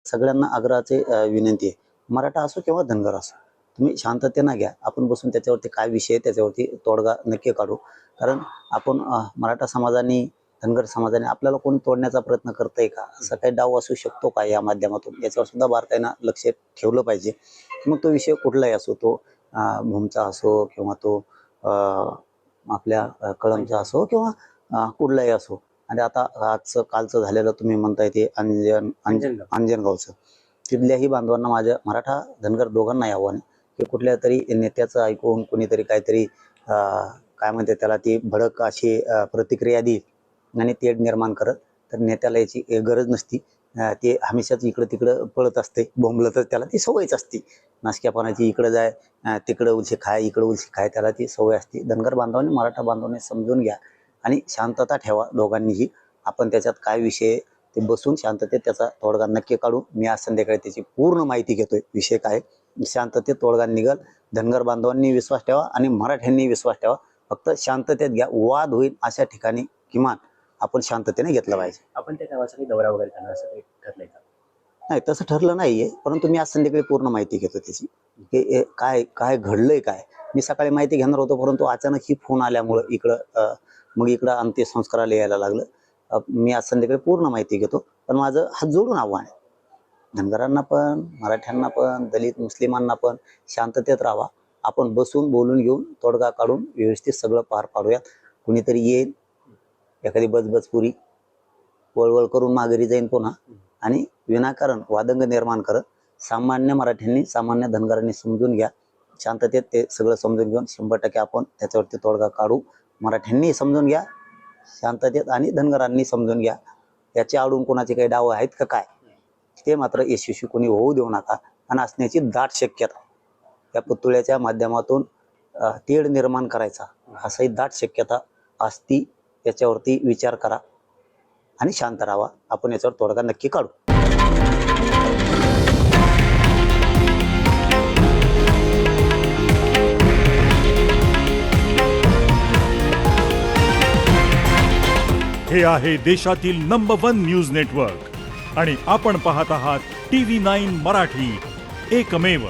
सगळ्यांना आग्रहाचे विनंती आहे, मराठा असो किंवा धनगर असो, तुम्ही शांततेनं घ्या. आपण बसून त्याच्यावरती काय विषय आहे त्याच्यावरती तोडगा नक्की काढू. कारण आपण मराठा समाजाने, धनगर समाजाने आपल्याला कोणी तोडण्याचा प्रयत्न करतंय का, असा काही डाव असू शकतो का या माध्यमातून, याच्यावर सुद्धा बारकाईनं लक्ष ठेवलं पाहिजे. मग तो विषय कुठलाही असो, तो भूमचा असो किंवा तो आपल्या कळमचा असो किंवा कुठलाही असो. आणि आता आजचं कालचं झालेलं तुम्ही म्हणताय ते अंजनगावचं, तिथल्याही बांधवांना, माझ्या मराठा धनगर दोघांनाही आव्हान आहे की कुठल्या तरी नेत्याचं ऐकून कोणीतरी काहीतरी काय म्हणते त्याला, ती भडक अशी प्रतिक्रिया देईल आणि तेढ निर्माण करत, तर नेत्याला याची गरज नसती. ते हमेशाच इकडं तिकडं पळत असते, बोंबलतच, त्याला ती सवयच असते नासक्यापणाची. इकडं जाय, तिकडं उलशी खाय, इकडं उलशी खाय, त्याला ती सवय असते. धनगर बांधवांनी, मराठा बांधवांनी समजून घ्या आणि शांतता ठेवा दोघांनीही. आपण त्याच्यात काय विषय ते बसून शांततेत त्याचा तोडगा नक्की काढू. मी आज संध्याकाळी त्याची पूर्ण माहिती घेतोय, विषय काय, शांततेत तोडगा निघल. धनगर बांधवांनी विश्वास ठेवा आणि मराठ्यांनी विश्वास ठेवा. फक्त शांततेत घ्या. वाद होईल अशा ठिकाणी किमान आपण शांततेने घेतलं पाहिजे. आपण त्या गावासाठी दौरा वगैरे करणार असं काही ठरलंय का? नाही, तसं ठरलं नाहीये, परंतु मी आज संध्याकाळी पूर्ण माहिती घेतो त्याची, की काय काय घडलंय काय. मी सकाळी माहिती घेणार होतो, परंतु अचानक ही फोन आल्यामुळं मग इकडं अंत्यसंस्काराला यायला लागलं. मी आज संध्याकाळी पूर्ण माहिती घेतो. पण माझं हात जोडून आव्हान आहे धनगरांना पण, मराठ्यांना पण, दलित मुस्लिमांना पण, शांततेत राहावा. आपण बसून बोलून घेऊन तोडगा काढून व्यवस्थित सगळं पार पाडूयात. कुणीतरी येईल, एखादी बजबजपुरी वळवळ करून माघारी जाईन पुन्हा, आणि विनाकारण वादंग निर्माण करत. सामान्य मराठ्यांनी, सामान्य धनगरांनी समजून घ्या. शांततेत ते सगळं समजून घेऊन 100% आपण त्याच्यावरती तोडगा काढू. मराठ्यांनी समजून घ्या शांततेत, आणि धनगरांनी समजून घ्या. याच्या आडून कोणाचे काही डाव आहेत का काय, ते मात्र यशस्वी कोणी होऊ देऊ नका. आणि असण्याची दाट शक्यता, या पुतळ्याच्या माध्यमातून तेढ निर्माण करायचा असाही दाट शक्यता असती. याच्यावरती विचार करा आणि शांत राहावा. आपण याच्यावर तोडगा नक्की काढू. हे आहे देशातील नंबर 1 न्यूज नेटवर्क आणि आपण पाहत आहात TV9 मराठी, एकमेव.